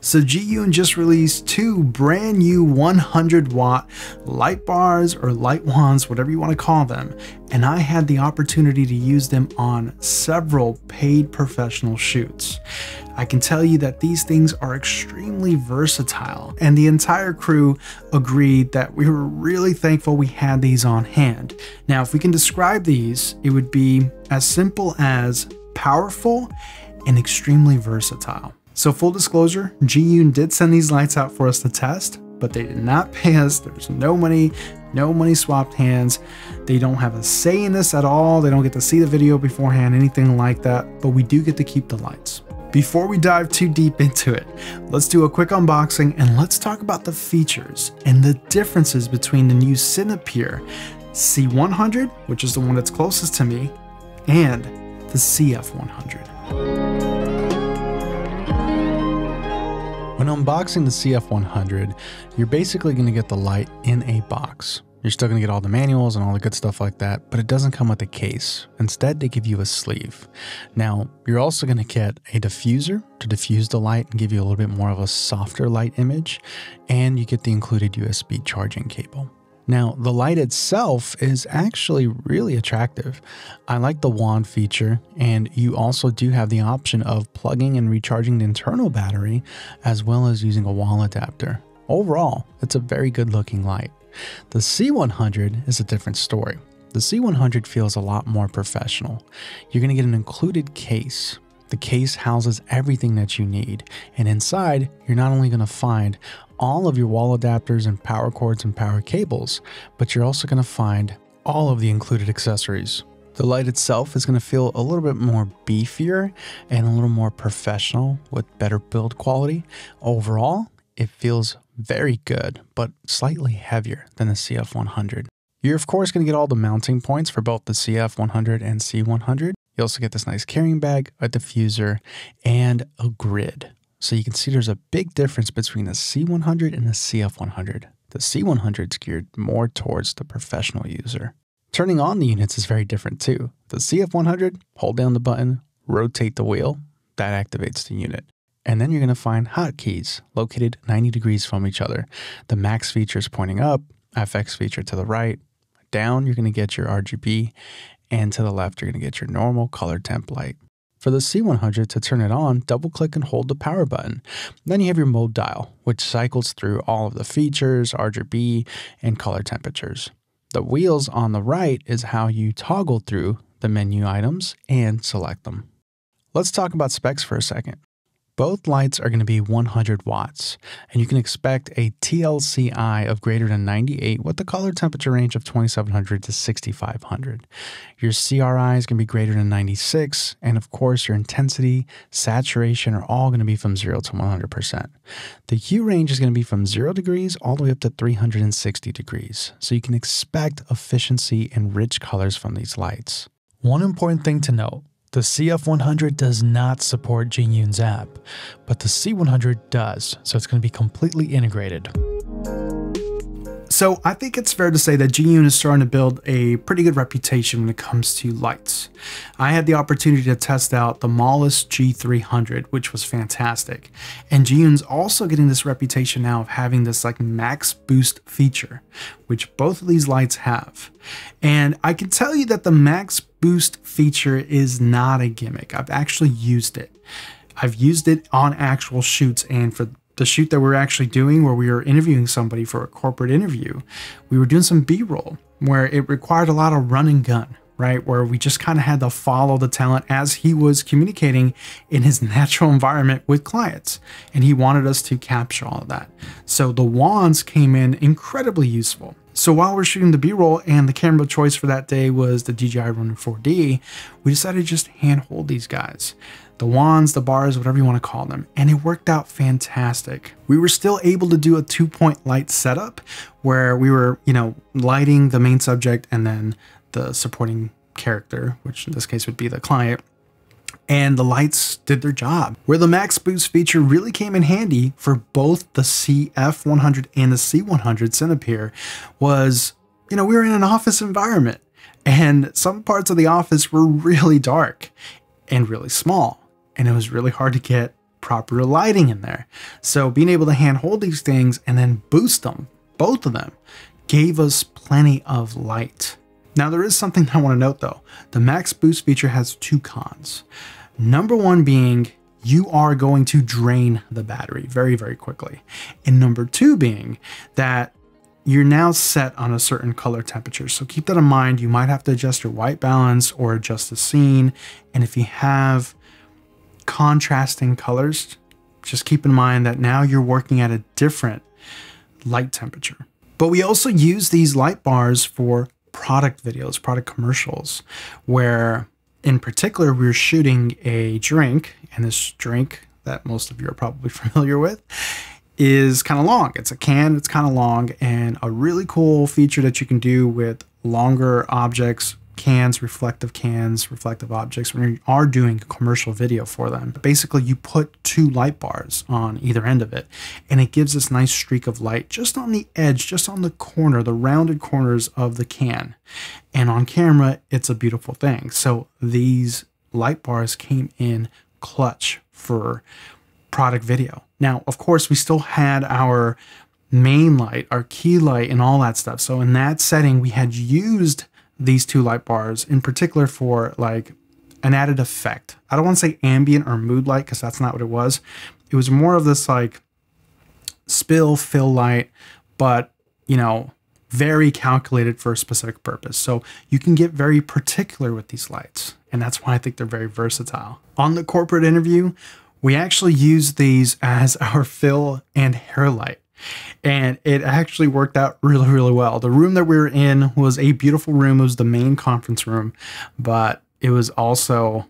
So Zhiyun just released two brand new 100-watt light bars or light wands, whatever you want to call them, and I had the opportunity to use them on several paid professional shoots. I can tell you that these things are extremely versatile, and the entire crew agreed that we were really thankful we had these on hand. Now, if we can describe these, it would be as simple as powerful and extremely versatile. So full disclosure, Zhiyun did send these lights out for us to test, but they did not pay us. There's no money swapped hands. They don't have a say in this at all. They don't get to see the video beforehand, anything like that, but we do get to keep the lights. Before we dive too deep into it, let's do a quick unboxing and let's talk about the features and the differences between the new Cinepeer C100, which is the one that's closest to me, and the CF100. When unboxing the CF100, you're basically going to get the light in a box. You're still going to get all the manuals and all the good stuff like that, but it doesn't come with a case. Instead, they give you a sleeve. Now, you're also going to get a diffuser to diffuse the light and give you a little bit more of a softer light image, and you get the included USB charging cable. Now, the light itself is actually really attractive. I like the wand feature, and you also do have the option of plugging and recharging the internal battery, as well as using a wall adapter. Overall, it's a very good looking light. The C100 is a different story. The C100 feels a lot more professional. You're going to get an included case. The case houses everything that you need, and inside, you're not only going to find all of your wall adapters and power cords and power cables, but you're also going to find all of the included accessories. The light itself is going to feel a little bit more beefier and a little more professional with better build quality. Overall, it feels very good, but slightly heavier than the CF100. You're of course going to get all the mounting points for both the CF100 and C100. You also get this nice carrying bag, a diffuser, and a grid. So you can see there's a big difference between the C100 and the CF100. The C100 is geared more towards the professional user. Turning on the units is very different too. The CF100, hold down the button, rotate the wheel, that activates the unit. And then you're going to find hotkeys located 90 degrees from each other. The max feature is pointing up, FX feature to the right, down you're going to get your RGB, and to the left you're going to get your normal color temp light. For the C100, to turn it on, double click and hold the power button. Then you have your mode dial, which cycles through all of the features, RGB, and color temperatures. The wheels on the right is how you toggle through the menu items and select them. Let's talk about specs for a second. Both lights are going to be 100 watts, and you can expect a TLCI of greater than 98 with the color temperature range of 2700 to 6500. Your CRI is going to be greater than 96, and of course your intensity, saturation are all going to be from 0 to 100%. The hue range is going to be from 0 degrees all the way up to 360 degrees, so you can expect efficiency and rich colors from these lights. One important thing to note: the CF100 does not support Zhiyun's app, but the C100 does, so it's going to be completely integrated. So I think it's fair to say that Zhiyun is starting to build a pretty good reputation when it comes to lights. I had the opportunity to test out the Molis G300, which was fantastic. And Zhiyun's also getting this reputation now of having this like max boost feature, which both of these lights have. And I can tell you that the max boost feature is not a gimmick. I've actually used it. I've used it on actual shoots, and for the shoot that we're actually doing where we were interviewing somebody for a corporate interview, we were doing some B-roll where it required a lot of run and gun, right? Where we just kind of had to follow the talent as he was communicating in his natural environment with clients. And he wanted us to capture all of that. So the wands came in incredibly useful. So while we're shooting the B-roll and the camera choice for that day was the DJI Ronin 4D, we decided to just handhold these guys. The wands, the bars, whatever you want to call them. And it worked out fantastic. We were still able to do a 2-point light setup where we were, lighting the main subject and then the supporting character, which in this case would be the client. And the lights did their job. Where the max boost feature really came in handy for both the CF100 and the C100 Cinepeer was, we were in an office environment and some parts of the office were really dark and really small. And it was really hard to get proper lighting in there. So being able to hand hold these things and then boost them, both of them, gave us plenty of light. Now there is something I want to note though. The max boost feature has two cons. Number one being you are going to drain the battery very, very quickly. And number two being that you're now set on a certain color temperature. So keep that in mind. You might have to adjust your white balance or adjust the scene. And if you have contrasting colors, just keep in mind that now you're working at a different light temperature. But we also use these light bars for product videos, product commercials, where in particular, we're shooting a drink, and this drink that most of you are probably familiar with is kind of long. It's a can, it's kind of long, and a really cool feature that you can do with longer objects, reflective objects, when you are doing a commercial video for them. Basically, you put two light bars on either end of it, and it gives this nice streak of light just on the edge, just on the corner, the rounded corners of the can. And on camera, it's a beautiful thing. So these light bars came in clutch for product video. Now, of course, we still had our main light, our key light, and all that stuff. So in that setting, we had used these two light bars in particular for like an added effect. I don't want to say ambient or mood light because that's not what it was. It was more of this like fill light, but you know, very calculated for a specific purpose. So you can get very particular with these lights. And that's why I think they're very versatile. On the corporate interview, we actually used these as our fill and hair light. And it actually worked out really, really well. The room that we were in was a beautiful room. It was the main conference room, but it was also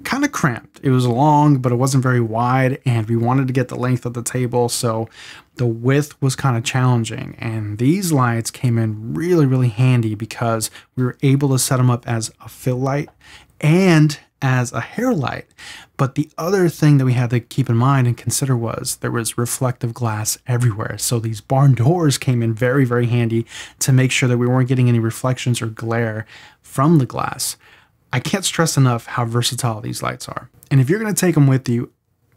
kind of cramped. It was long, but it wasn't very wide, and we wanted to get the length of the table, so the width was kind of challenging. And these lights came in really, really handy because we were able to set them up as a fill light and as a hair light. But the other thing that we had to keep in mind and consider was there was reflective glass everywhere. So these barn doors came in very, very handy to make sure that we weren't getting any reflections or glare from the glass. I can't stress enough how versatile these lights are. And if you're going to take them with you,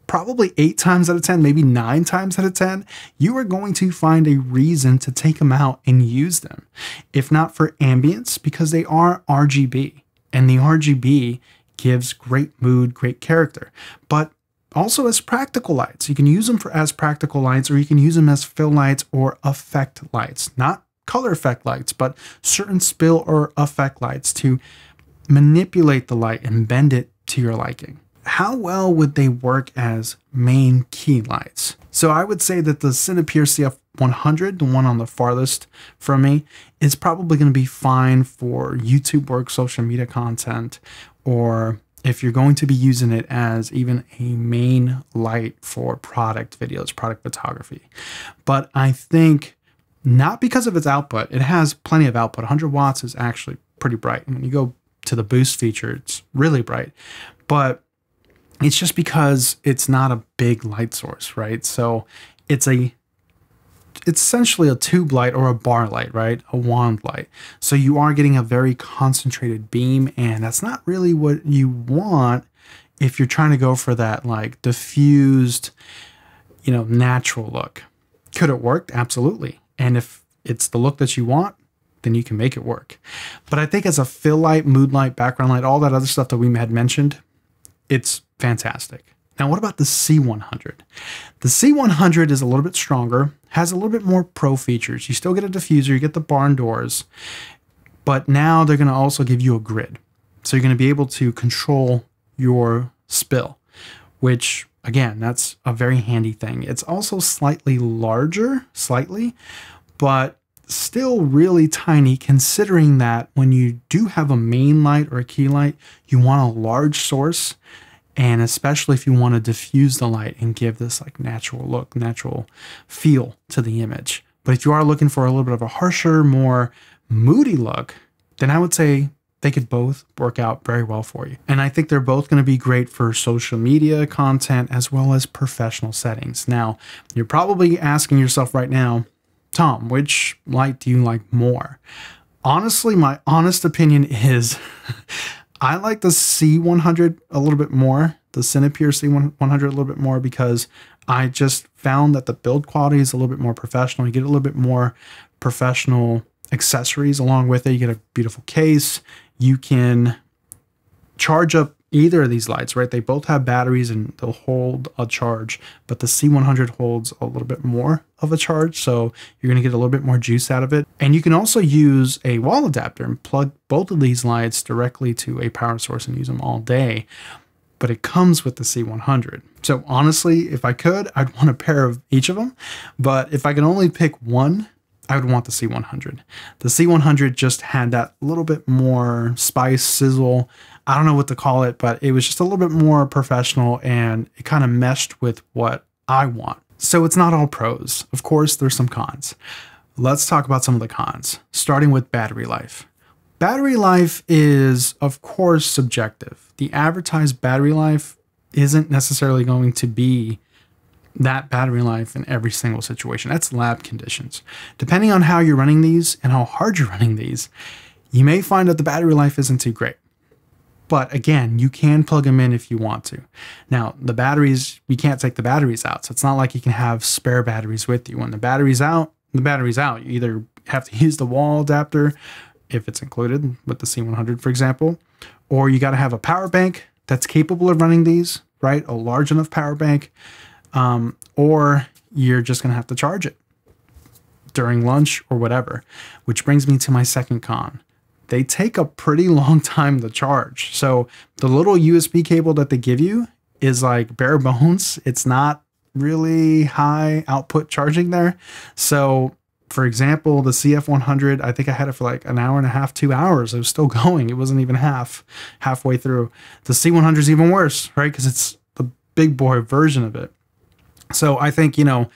probably 8 times out of 10, maybe 9 times out of 10, you are going to find a reason to take them out and use them. If not for ambience, because they are RGB, and the RGB gives great mood, great character, but also as practical lights. You can use them as practical lights, or you can use them as fill lights or effect lights, not color effect lights, but certain spill or effect lights to manipulate the light and bend it to your liking. How well would they work as main key lights? So I would say that the Cinepeer CF100, the one on the farthest from me, is probably going to be fine for YouTube work, social media content, or if you're going to be using it as even a main light for product videos, product photography. But I think not because of its output. It has plenty of output. 100 watts is actually pretty bright. And when you go to the boost feature, it's really bright. But it's just because it's not a big light source, right? So it's essentially a tube light or a bar light, right? A wand light. So you are getting a very concentrated beam, and that's not really what you want if you're trying to go for that like diffused, you know, natural look. Could it work? Absolutely. And if it's the look that you want, then you can make it work. But I think as a fill light, mood light, background light, all that other stuff that we had mentioned, it's fantastic. Now, what about the C100? The C100 is a little bit stronger, has a little bit more pro features. You still get a diffuser, you get the barn doors, but now they're going to also give you a grid. So you're going to be able to control your spill, which again, that's a very handy thing. It's also slightly larger, but still really tiny, considering that when you do have a main light or a key light, you want a large source. And especially if you want to diffuse the light and give this like natural look, natural feel to the image. But if you are looking for a little bit of a harsher, more moody look, then I would say they could both work out very well for you. And I think they're both going to be great for social media content as well as professional settings. Now, you're probably asking yourself right now, Tom, which light do you like more? Honestly, my honest opinion is I like the C100 a little bit more. The the Cinepeer C100 a little bit more because I just found that the build quality is a little bit more professional. You get a little bit more professional accessories along with it. You get a beautiful case. You can charge up either of these lights, right? They both have batteries and they'll hold a charge, but the C100 holds a little bit more of a charge. So you're going to get a little bit more juice out of it. And you can also use a wall adapter and plug both of these lights directly to a power source and use them all day. But it comes with the C100. So honestly, if I could, I'd want a pair of each of them. But if I can only pick one, I would want the C100. The C100 just had that little bit more spice, sizzle. I don't know what to call it, but it was just a little bit more professional and it kind of meshed with what I want. So it's not all pros. Of course, there's some cons. Let's talk about some of the cons, starting with battery life. Battery life is, of course, subjective. The advertised battery life isn't necessarily going to be that battery life in every single situation. That's lab conditions. Depending on how you're running these and how hard you're running these, you may find that the battery life isn't too great. But again, you can plug them in if you want to. Now, the batteries, you can't take the batteries out. So it's not like you can have spare batteries with you. When the battery's out, the battery's out. You either have to use the wall adapter, if it's included with the C100, for example, or you got to have a power bank that's capable of running these, right? A large enough power bank, or you're just going to have to charge it during lunch or whatever, which brings me to my second con. They take a pretty long time to charge. So the little USB cable that they give you is like bare bones. It's not really high output charging there. So for example, the CF100, I think I had it for like an hour and a half, 2 hours. It was still going. It wasn't even halfway through. The C100 is even worse, right? Because it's the big boy version of it. So I think, you know,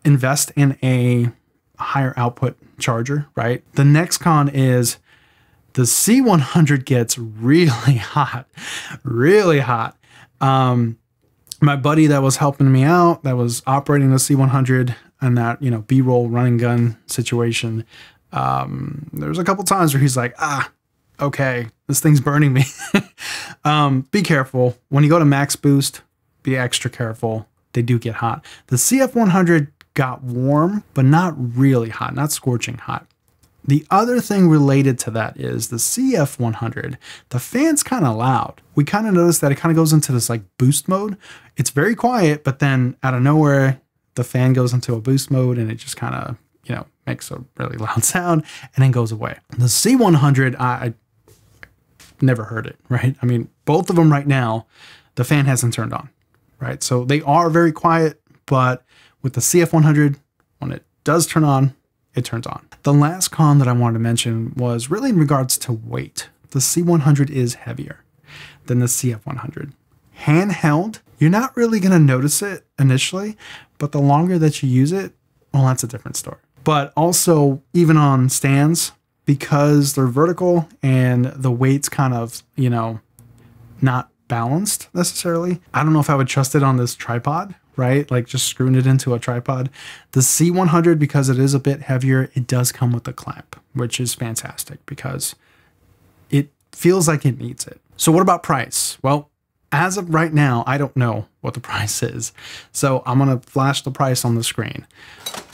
invest in a higher output charger, right? The next con is the C100 gets really hot, really hot. My buddy that was helping me out, that was operating the C100 and that, you know, B-roll running gun situation, there was a couple times where he's like, okay, this thing's burning me. Be careful. When you go to max boost, be extra careful. They do get hot. The CF100 got warm, but not really hot, not scorching hot. The other thing related to that is the CF100, the fan's kind of loud. We kind of noticed that it kind of goes into this like boost mode. It's very quiet, but then out of nowhere, the fan goes into a boost mode and it just kind of, you know, makes a really loud sound and then goes away. The C100, I never heard it, right? I mean, both of them right now, the fan hasn't turned on, right? So they are very quiet, but with the CF100, when it does turn on, it turns on. The last con that I wanted to mention was really in regards to weight. The C100 is heavier than the CF100. Handheld, you're not really going to notice it initially, but the longer that you use it, well, that's a different story. But also, even on stands, because they're vertical and the weight's kind of, you know, not balanced necessarily. I don't know if I would trust it on this tripod, right? Like just screwing it into a tripod. The C100, because it is a bit heavier, it does come with a clamp, which is fantastic because it feels like it needs it. So what about price? Well, as of right now, I don't know what the price is. So I'm going to flash the price on the screen,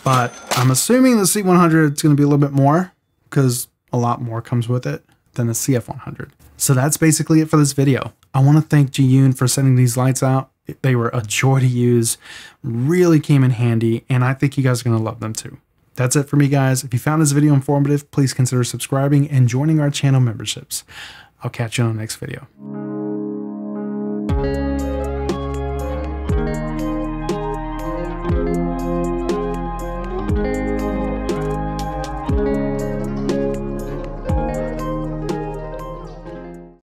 but I'm assuming the C100 is going to be a little bit more because a lot more comes with it than the CF100. So that's basically it for this video. I want to thank Zhiyun for sending these lights out. They were a joy to use, really came in handy, and I think you guys are going to love them too. That's it for me, guys. If you found this video informative, please consider subscribing and joining our channel memberships. I'll catch you on the next video.